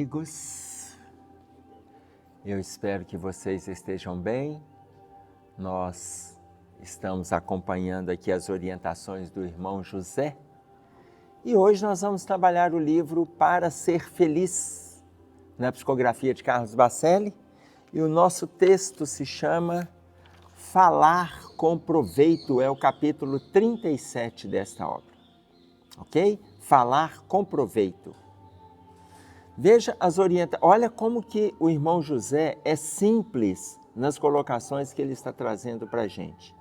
amigos, eu espero que vocês estejam bem. Nós estamos acompanhando aqui as orientações do irmão José e hoje nós vamos trabalhar o livro Para Ser Feliz, na psicografia de Carlos Bacelli, e o nosso texto se chama Falar com Proveito, é o capítulo 37 desta obra, ok? Falar com Proveito. Veja as orientações, olha como que o irmão José é simples nas colocações que ele está trazendo para a gente.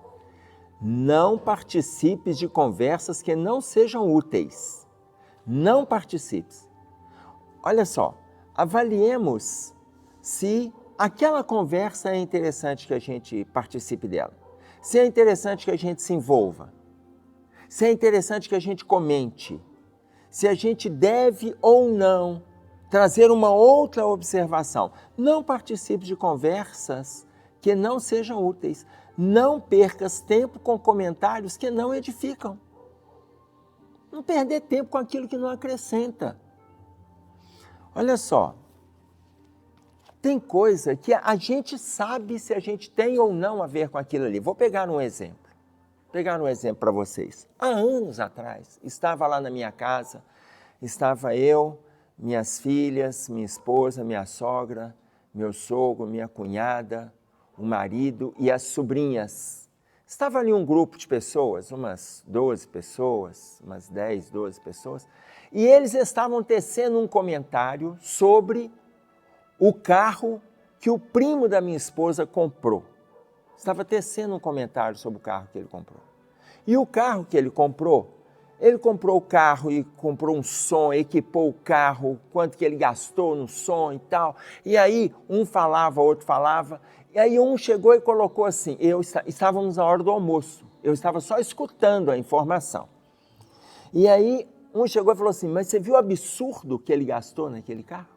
Não participes de conversas que não sejam úteis. Não participes. Olha só, avaliemos se aquela conversa é interessante que a gente participe dela. Se é interessante que a gente se envolva. Se é interessante que a gente comente. Se a gente deve ou não trazer uma outra observação. Não participe de conversas que não sejam úteis. Não percas tempo com comentários que não edificam. Não perder tempo com aquilo que não acrescenta. Olha só, tem coisa que a gente sabe se a gente tem ou não a ver com aquilo ali. Vou pegar um exemplo. Para vocês. Há anos atrás, estava lá na minha casa, estava eu, minhas filhas, minha esposa, minha sogra, meu sogro, minha cunhada, o marido e as sobrinhas. Estava ali um grupo de pessoas, umas 12 pessoas, umas 10, 12 pessoas, e eles estavam tecendo um comentário sobre o carro que o primo da minha esposa comprou. Estava tecendo um comentário sobre o carro que ele comprou. E o carro que ele comprou o carro e comprou um som, equipou o carro, quanto que ele gastou no som e tal. E aí um falava, outro falava. E aí um chegou e colocou assim, estávamos na hora do almoço, eu estava só escutando a informação. E aí um chegou e falou assim, mas você viu o absurdo que ele gastou naquele carro?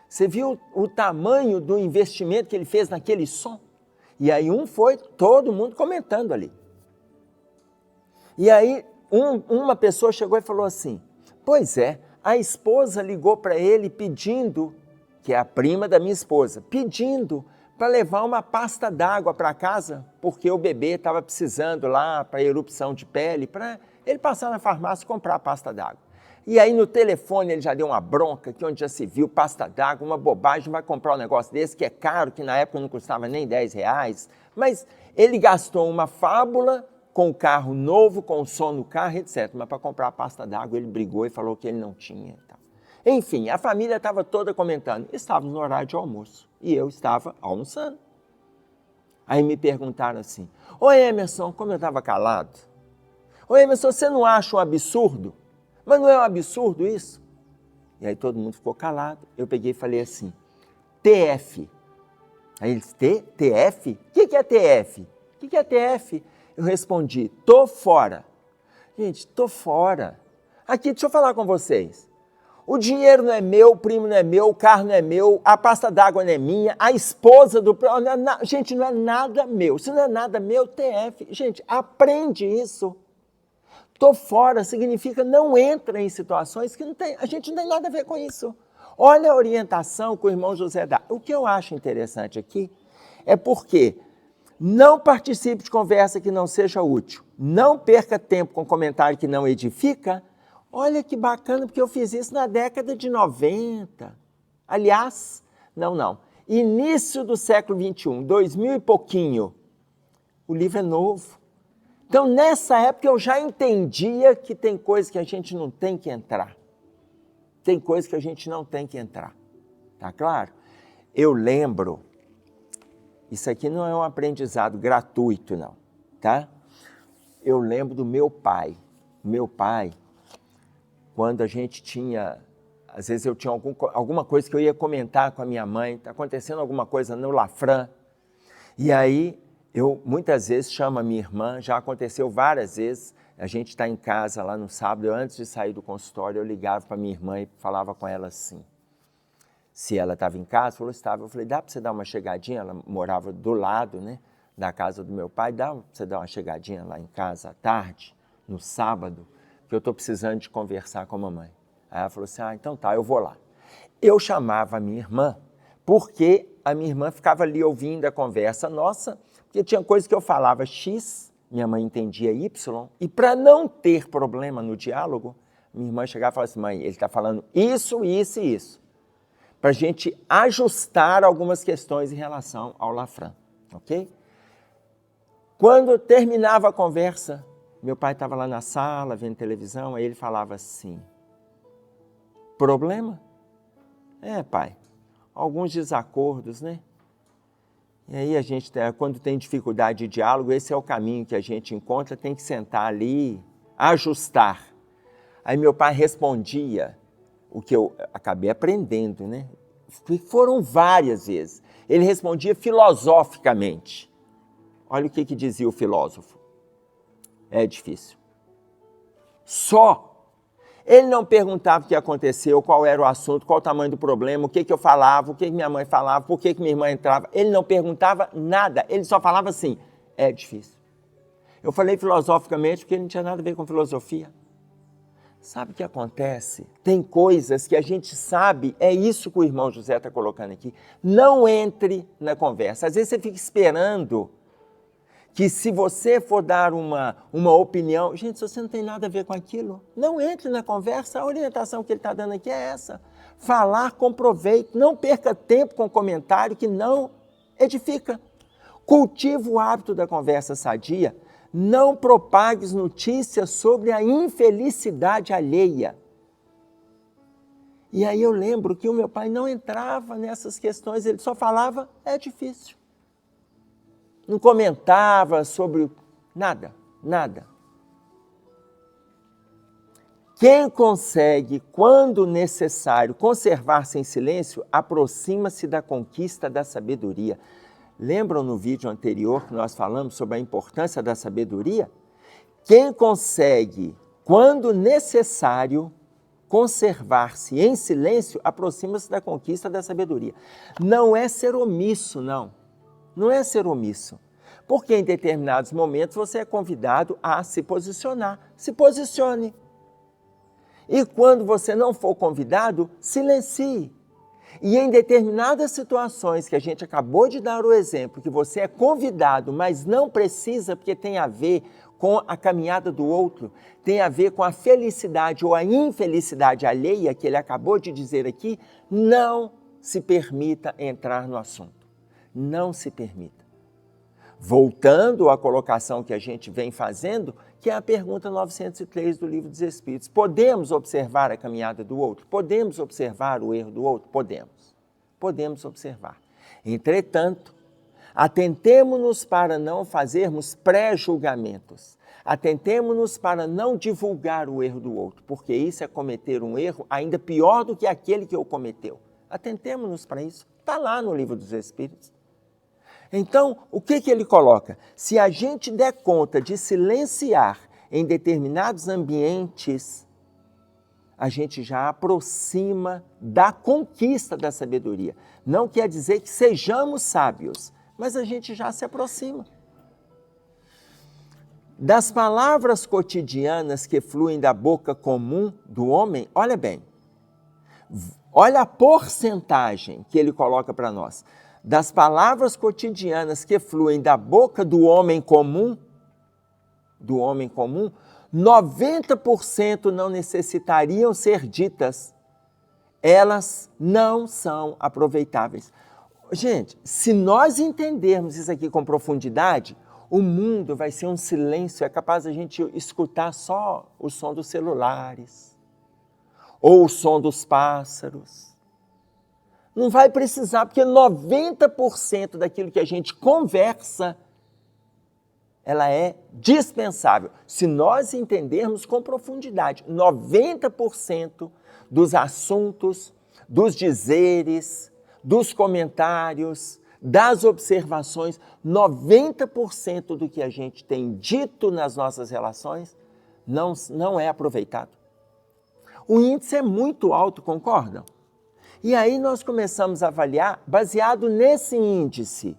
Você viu o tamanho do investimento que ele fez naquele som? E aí todo mundo comentando ali. E aí uma pessoa chegou e falou assim, pois é, a esposa ligou para ele pedindo, que é a prima da minha esposa, pedindo para levar uma pasta d'água para casa, porque o bebê estava precisando lá para erupção de pele, para ele passar na farmácia e comprar a pasta d'água. E aí no telefone ele já deu uma bronca, que onde já se viu pasta d'água, uma bobagem, vai comprar um negócio desse que é caro, que na época não custava nem R$10, mas ele gastou uma fábula com o carro novo, com o som no carro, etc. Mas para comprar a pasta d'água ele brigou e falou que ele não tinha. Enfim, a família estava toda comentando. Estávamos no horário de almoço e eu estava almoçando. Aí me perguntaram assim, ô Emerson, como eu estava calado, ô Emerson, você não acha um absurdo? Mas não é um absurdo isso? E aí todo mundo ficou calado. Eu peguei e falei assim, TF. Aí eles, TF? O que é TF? O que é TF? Eu respondi, tô fora. Gente, tô fora. Aqui, deixa eu falar com vocês. O dinheiro não é meu, o primo não é meu, o carro não é meu, a pasta d'água não é minha, a esposa do... Gente, não é nada meu. Se não é nada meu, TF. Gente, aprende isso. Tô fora significa não entra em situações que a gente não tem nada a ver com isso. Olha a orientação que o irmão José dá. O que eu acho interessante aqui é porque não participe de conversa que não seja útil. Não perca tempo com comentário que não edifica. Olha que bacana, porque eu fiz isso na década de 90. Aliás, não. Início do século 21, 2000 e pouquinho. O livro é novo. Então, nessa época, eu já entendia que tem coisas que a gente não tem que entrar. Tem coisas que a gente não tem que entrar. Tá claro? Eu lembro, isso aqui não é um aprendizado gratuito, não, tá? Eu lembro do meu pai. Meu pai, quando a gente tinha... Às vezes eu tinha alguma coisa que eu ia comentar com a minha mãe, está acontecendo alguma coisa no Lafran, e aí eu muitas vezes chamo a minha irmã, já aconteceu várias vezes, a gente está em casa lá no sábado, antes de sair do consultório, eu ligava para minha irmã e falava com ela assim, se ela estava em casa, falou, estava, eu falei, dá para você dar uma chegadinha? Ela morava do lado, né, da casa do meu pai, dá para você dar uma chegadinha lá em casa à tarde, no sábado, que eu estou precisando de conversar com a mamãe. Aí ela falou assim, então tá, eu vou lá. eu chamava a minha irmã, porque a minha irmã ficava ali ouvindo a conversa nossa, porque tinha coisa que eu falava X, minha mãe entendia Y, e para não ter problema no diálogo, minha irmã chegava e falava assim, mãe, ele está falando isso, isso e isso, para a gente ajustar algumas questões em relação ao Lafran, ok? Quando terminava a conversa, meu pai estava lá na sala, vendo televisão, aí ele falava assim, problema? Pai, alguns desacordos, né? E aí a gente, quando tem dificuldade de diálogo, esse é o caminho que a gente encontra, tem que sentar ali, ajustar. Aí meu pai respondia, o que eu acabei aprendendo, né? Foram várias vezes. Ele respondia filosoficamente. Olha o que dizia o filósofo. É difícil. Só. Ele não perguntava o que aconteceu, qual era o assunto, qual o tamanho do problema, o que eu falava, o que minha mãe falava, por que minha irmã entrava. Ele não perguntava nada, ele só falava assim, é difícil. Eu falei filosoficamente porque não tinha nada a ver com filosofia. Sabe o que acontece? Tem coisas que a gente sabe, é isso que o irmão José está colocando aqui. Não entre na conversa. Às vezes você fica esperando que se você for dar uma opinião, gente, se você não tem nada a ver com aquilo, não entre na conversa, a orientação que ele está dando aqui é essa. Falar com proveito, não perca tempo com comentário que não edifica. Cultive o hábito da conversa sadia, não propagues notícias sobre a infelicidade alheia. E aí eu lembro que o meu pai não entrava nessas questões, ele só falava, é difícil. Não comentava sobre nada. Quem consegue, quando necessário, conservar-se em silêncio, aproxima-se da conquista da sabedoria. Lembram no vídeo anterior que nós falamos sobre a importância da sabedoria? Quem consegue, quando necessário, conservar-se em silêncio, aproxima-se da conquista da sabedoria. Não é ser omisso, não. Não é ser omisso, porque em determinados momentos você é convidado a se posicionar. Se posicione. E quando você não for convidado, silencie. E em determinadas situações que a gente acabou de dar o exemplo, que você é convidado, mas não precisa, porque tem a ver com a caminhada do outro, tem a ver com a felicidade ou a infelicidade alheia que ele acabou de dizer aqui, não se permita entrar no assunto. Não se permita. Voltando à colocação que a gente vem fazendo, que é a pergunta 903 do Livro dos Espíritos. Podemos observar a caminhada do outro? Podemos observar o erro do outro? Podemos. Podemos observar. Entretanto, atentemo-nos para não fazermos pré-julgamentos. Atentemo-nos para não divulgar o erro do outro, porque isso é cometer um erro ainda pior do que aquele que o cometeu. Atentemo-nos para isso. Está lá no Livro dos Espíritos. Então, o que ele coloca? Se a gente der conta de silenciar em determinados ambientes, a gente já aproxima da conquista da sabedoria. Não quer dizer que sejamos sábios, mas a gente já se aproxima. Das palavras cotidianas que fluem da boca comum do homem, olha bem, olha a porcentagem que ele coloca para nós. Das palavras cotidianas que fluem da boca do homem comum, 90% não necessitariam ser ditas. Elas não são aproveitáveis. Gente, se nós entendermos isso aqui com profundidade, o mundo vai ser um silêncio, é capaz a gente escutar só o som dos celulares, ou o som dos pássaros. Não vai precisar, porque 90% daquilo que a gente conversa, ela é dispensável. Se nós entendermos com profundidade, 90% dos assuntos, dos dizeres, dos comentários, das observações, 90% do que a gente tem dito nas nossas relações não é aproveitado. O índice é muito alto, concordam? E aí nós começamos a avaliar, baseado nesse índice.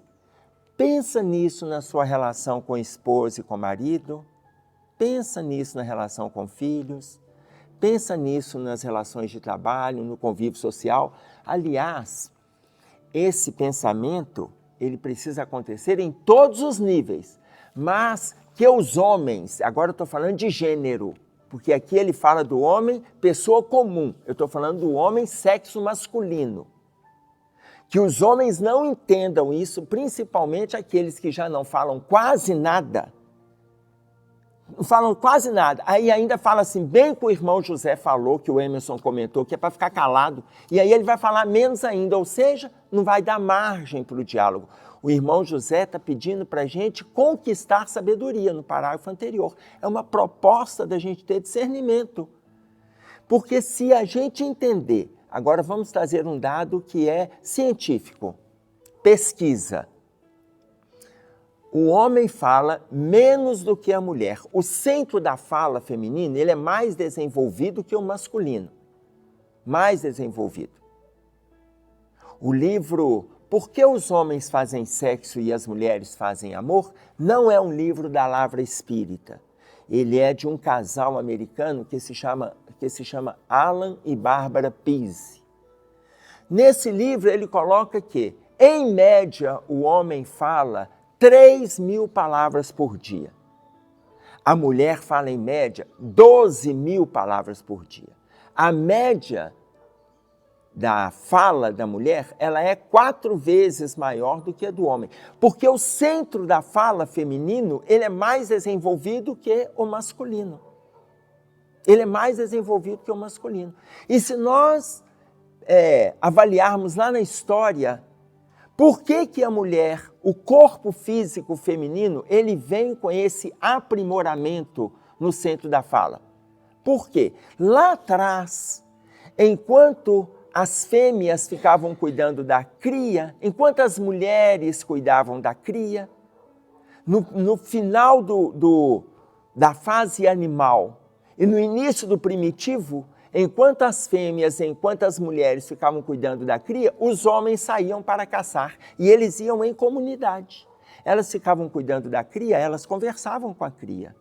Pensa nisso na sua relação com esposa e com marido, pensa nisso na relação com filhos, pensa nisso nas relações de trabalho, no convívio social. Aliás, esse pensamento, ele precisa acontecer em todos os níveis, mas que os homens, agora eu estou falando de gênero, porque aqui ele fala do homem, pessoa comum, eu estou falando do homem, sexo masculino. Que os homens não entendam isso, principalmente aqueles que já não falam quase nada. Não falam quase nada. Aí ainda fala assim, bem que o irmão José falou, que o Emerson comentou, que é para ficar calado. E aí ele vai falar menos ainda, ou seja, não vai dar margem para o diálogo. O irmão José está pedindo para a gente conquistar sabedoria no parágrafo anterior. É uma proposta da gente ter discernimento. Porque se a gente entender, agora vamos trazer um dado que é científico, pesquisa. O homem fala menos do que a mulher. O centro da fala feminina, ele é mais desenvolvido que o masculino. Mais desenvolvido. O livro Por que os homens fazem sexo e as mulheres fazem amor? Não é um livro da Lavra Espírita. Ele é de um casal americano que se chama Alan e Barbara Pease. Nesse livro ele coloca que, em média, o homem fala 3.000 palavras por dia. A mulher fala, em média, 12.000 palavras por dia. A média da fala da mulher, ela é 4 vezes maior do que a do homem. Porque o centro da fala feminino, ele é mais desenvolvido que o masculino. Ele é mais desenvolvido que o masculino. E se nós avaliarmos lá na história, por que a mulher, o corpo físico feminino, ele vem com esse aprimoramento no centro da fala? Por quê? Lá atrás, enquanto as fêmeas ficavam cuidando da cria, enquanto as mulheres cuidavam da cria, no final da fase animal e no início do primitivo, enquanto as fêmeas, enquanto as mulheres ficavam cuidando da cria, os homens saíam para caçar e eles iam em comunidade. Elas ficavam cuidando da cria, elas conversavam com a cria.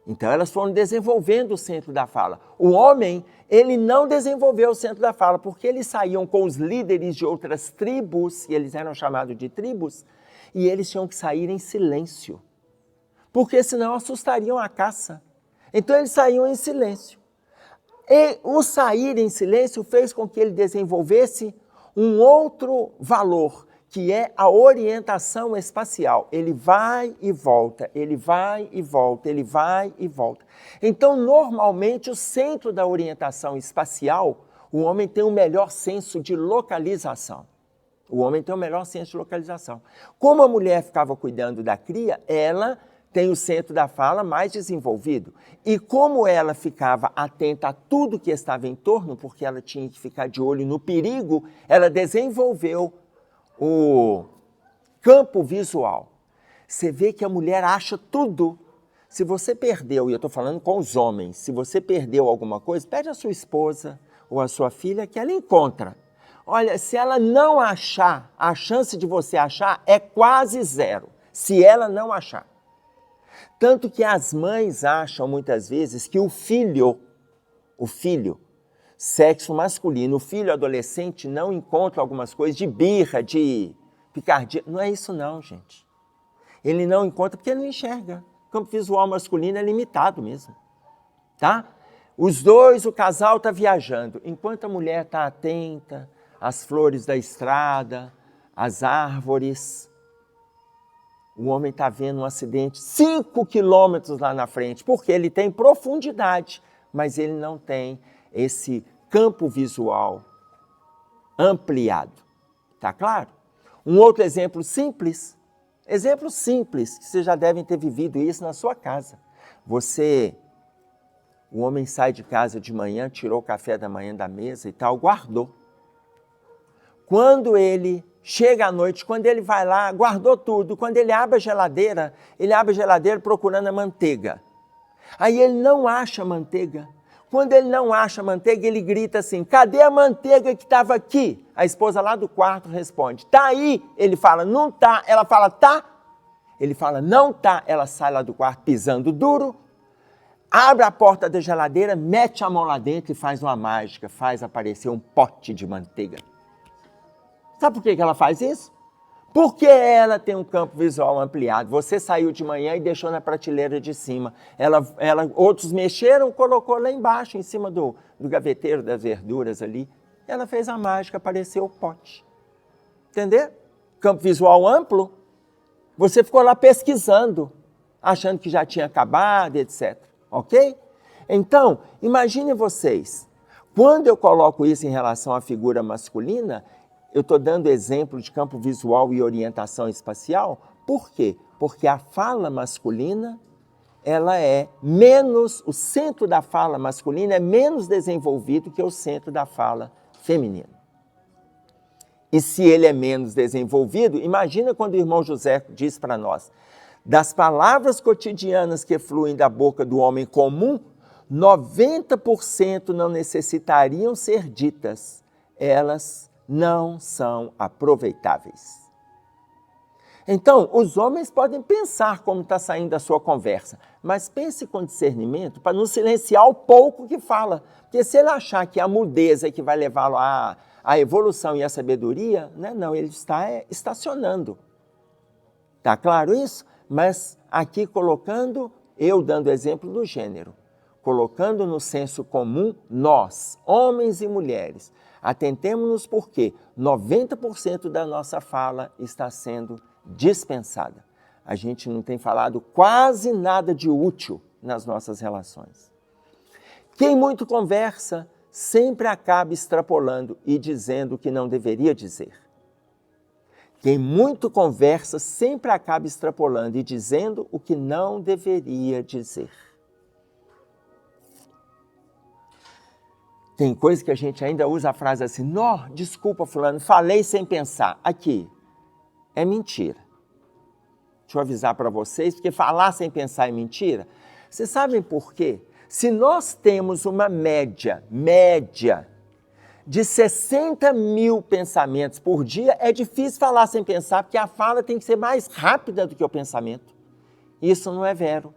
Então elas foram desenvolvendo o centro da fala. O homem, ele não desenvolveu o centro da fala, porque eles saíam com os líderes de outras tribos, e eles eram chamados de tribos, e eles tinham que sair em silêncio, porque senão assustariam a caça. Então eles saíam em silêncio. E o sair em silêncio fez com que ele desenvolvesse um outro valor, que é a orientação espacial. Ele vai e volta, ele vai e volta, ele vai e volta. Então, normalmente, o centro da orientação espacial, o homem tem um melhor senso de localização. O homem tem um melhor senso de localização. Como a mulher ficava cuidando da cria, ela tem o centro da fala mais desenvolvido. E como ela ficava atenta a tudo que estava em torno, porque ela tinha que ficar de olho no perigo, ela desenvolveu o campo visual. Você vê que a mulher acha tudo. Se você perdeu, e eu estou falando com os homens, se você perdeu alguma coisa, pede à sua esposa ou à sua filha que ela encontra. Olha, se ela não achar, a chance de você achar é quase zero, se ela não achar. Tanto que as mães acham muitas vezes que o filho, sexo masculino, o filho adolescente não encontra algumas coisas de birra, de picardia. Não é isso não, gente. Ele não encontra porque ele não enxerga. O campo visual masculino é limitado mesmo. Tá? Os dois, o casal está viajando. Enquanto a mulher está atenta às flores da estrada, às árvores, o homem está vendo um acidente 5 quilômetros lá na frente, porque ele tem profundidade, mas ele não tem esse campo visual ampliado. Tá claro? Um outro exemplo simples, que vocês já devem ter vivido isso na sua casa. O homem sai de casa de manhã, tirou o café da manhã da mesa e tal, guardou. Quando ele chega à noite, quando ele vai lá, guardou tudo. Quando ele abre a geladeira procurando a manteiga. Aí ele não acha manteiga. Quando ele não acha manteiga, ele grita assim, cadê a manteiga que estava aqui? A esposa lá do quarto responde, tá aí. Ele fala, não tá. Ela fala, tá. Ele fala, não tá. Ela sai lá do quarto pisando duro. abre a porta da geladeira, mete a mão lá dentro e faz uma mágica, faz aparecer um pote de manteiga. Sabe por que ela faz isso? Porque ela tem um campo visual ampliado. Você saiu de manhã e deixou na prateleira de cima. Outros mexeram, colocou lá embaixo, em cima do gaveteiro das verduras ali. Ela fez a mágica, apareceu o pote. Entendeu? Campo visual amplo. Você ficou lá pesquisando, achando que já tinha acabado, etc. Ok? Então, imaginem vocês, quando eu coloco isso em relação à figura masculina, eu estou dando exemplo de campo visual e orientação espacial. Por quê? Porque a fala masculina, ela é menos, o centro da fala masculina é menos desenvolvido que o centro da fala feminina. E se ele é menos desenvolvido, imagina quando o irmão José diz para nós, das palavras cotidianas que fluem da boca do homem comum, 90% não necessitariam ser ditas, elas não são aproveitáveis. Então, os homens podem pensar como está saindo da sua conversa, mas pense com discernimento para não silenciar o pouco que fala. Porque se ele achar que a mudez é que vai levá-lo à evolução e à sabedoria, né? Não, ele está estacionando. Está claro isso? Mas aqui colocando, eu dando exemplo do gênero, colocando no senso comum nós, homens e mulheres, atentemo-nos porque 90% da nossa fala está sendo dispensada. A gente não tem falado quase nada de útil nas nossas relações. Quem muito conversa sempre acaba extrapolando e dizendo o que não deveria dizer. Quem muito conversa sempre acaba extrapolando e dizendo o que não deveria dizer. Tem coisa que a gente ainda usa a frase assim, nó, desculpa fulano, falei sem pensar. Aqui, é mentira. Deixa eu avisar para vocês, porque falar sem pensar é mentira. Vocês sabem por quê? Se nós temos uma média de 60 mil pensamentos por dia, é difícil falar sem pensar, porque a fala tem que ser mais rápida do que o pensamento. Isso não é vero.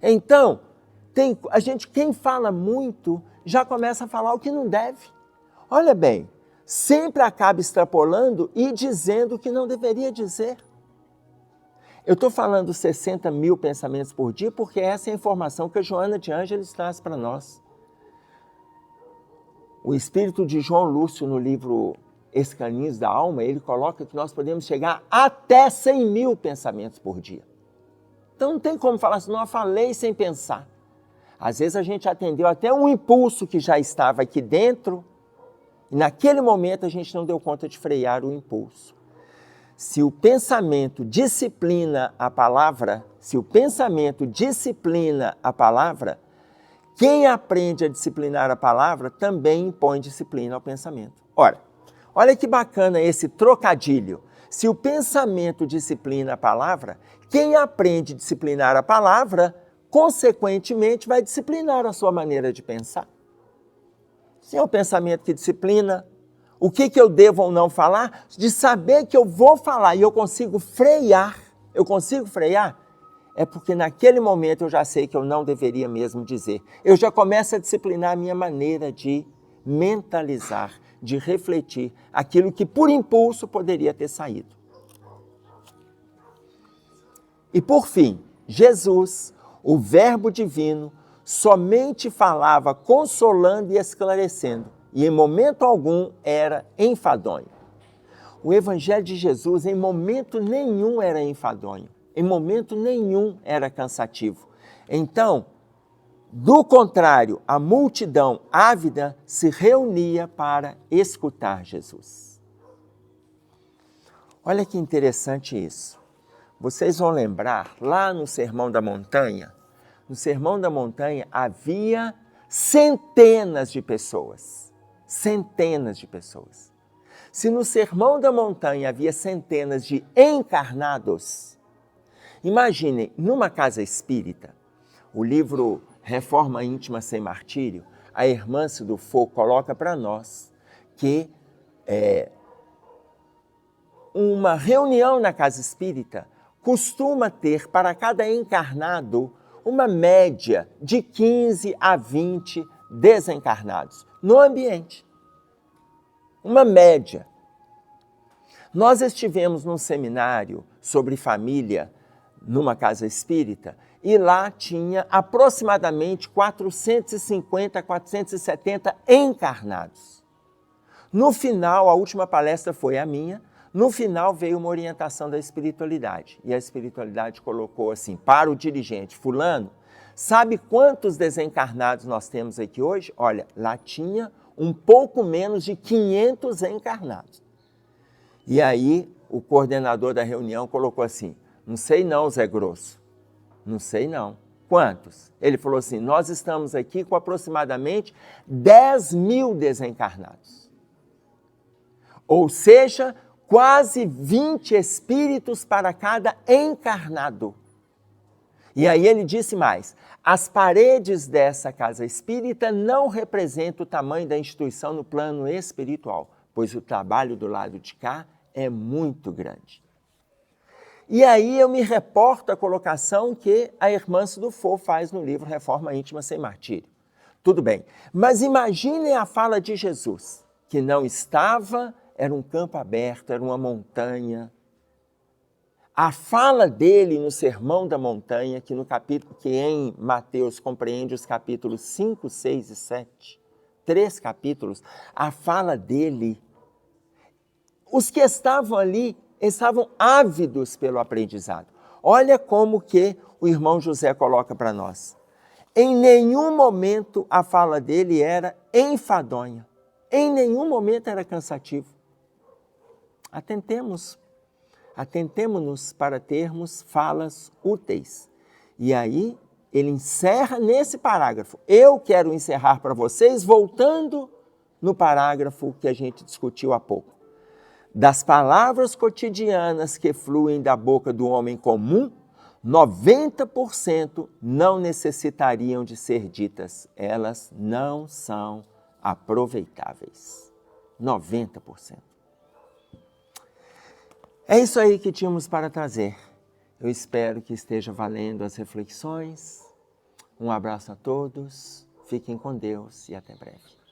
Então, quem fala muito, já começa a falar o que não deve. Olha bem, sempre acaba extrapolando e dizendo o que não deveria dizer. Eu estou falando 60 mil pensamentos por dia porque essa é a informação que a Joana de Ângeles traz para nós. O espírito de João Lúcio, no livro Escaninhos da Alma, ele coloca que nós podemos chegar até 100 mil pensamentos por dia. Então não tem como falar assim, não, eu falei sem pensar. Às vezes a gente atendeu até um impulso que já estava aqui dentro e naquele momento a gente não deu conta de frear o impulso. Se o pensamento disciplina a palavra, quem aprende a disciplinar a palavra também impõe disciplina ao pensamento. Ora, olha que bacana esse trocadilho. Se o pensamento disciplina a palavra, quem aprende a disciplinar a palavra, consequentemente, vai disciplinar a sua maneira de pensar. Se é o pensamento que disciplina, o que eu devo ou não falar, de saber que eu vou falar e eu consigo frear, é porque naquele momento eu já sei que eu não deveria mesmo dizer. Eu já começo a disciplinar a minha maneira de mentalizar, de refletir aquilo que por impulso poderia ter saído. E por fim, Jesus, o Verbo divino, somente falava consolando e esclarecendo, e em momento algum era enfadonho. O Evangelho de Jesus em momento nenhum era enfadonho, em momento nenhum era cansativo. Então, do contrário, a multidão ávida se reunia para escutar Jesus. Olha que interessante isso. Vocês vão lembrar, lá no Sermão da Montanha, havia centenas de pessoas. Se no Sermão da Montanha havia centenas de encarnados, imaginem, numa casa espírita, o livro Reforma Íntima Sem Martírio, a irmã Cidufo coloca para nós que uma reunião na casa espírita costuma ter para cada encarnado uma média de 15 a 20 desencarnados no ambiente. Uma média. Nós estivemos num seminário sobre família numa casa espírita e lá tinha aproximadamente 450 a 470 encarnados. No final, a última palestra foi a minha, no final veio uma orientação da espiritualidade. E a espiritualidade colocou assim, para o dirigente, fulano, sabe quantos desencarnados nós temos aqui hoje? Olha, lá tinha um pouco menos de 500 encarnados. E aí o coordenador da reunião colocou assim, não sei não, Zé Grosso, não sei não. Quantos? Ele falou assim, nós estamos aqui com aproximadamente 10 mil desencarnados. Ou seja, quase 20 espíritos para cada encarnado. E aí ele disse mais, as paredes dessa casa espírita não representam o tamanho da instituição no plano espiritual, pois o trabalho do lado de cá é muito grande. E aí eu me reporto à colocação que a irmã Sudufo faz no livro Reforma Íntima Sem Martírio. Tudo bem, mas imaginem a fala de Jesus, que não estava, era um campo aberto, era uma montanha. A fala dele no Sermão da Montanha, que no capítulo que em Mateus compreende os capítulos 5, 6 e 7, 3 capítulos, a fala dele, os que estavam ali estavam ávidos pelo aprendizado. Olha como que o irmão José coloca para nós. Em nenhum momento a fala dele era enfadonha, em nenhum momento era cansativo. Atentemo-nos para termos falas úteis. E aí, ele encerra nesse parágrafo. Eu quero encerrar para vocês voltando no parágrafo que a gente discutiu há pouco. Das palavras cotidianas que fluem da boca do homem comum, 90% não necessitariam de ser ditas. Elas não são aproveitáveis. 90%. É isso aí que tínhamos para trazer. Eu espero que esteja valendo as reflexões. Um abraço a todos, fiquem com Deus e até breve.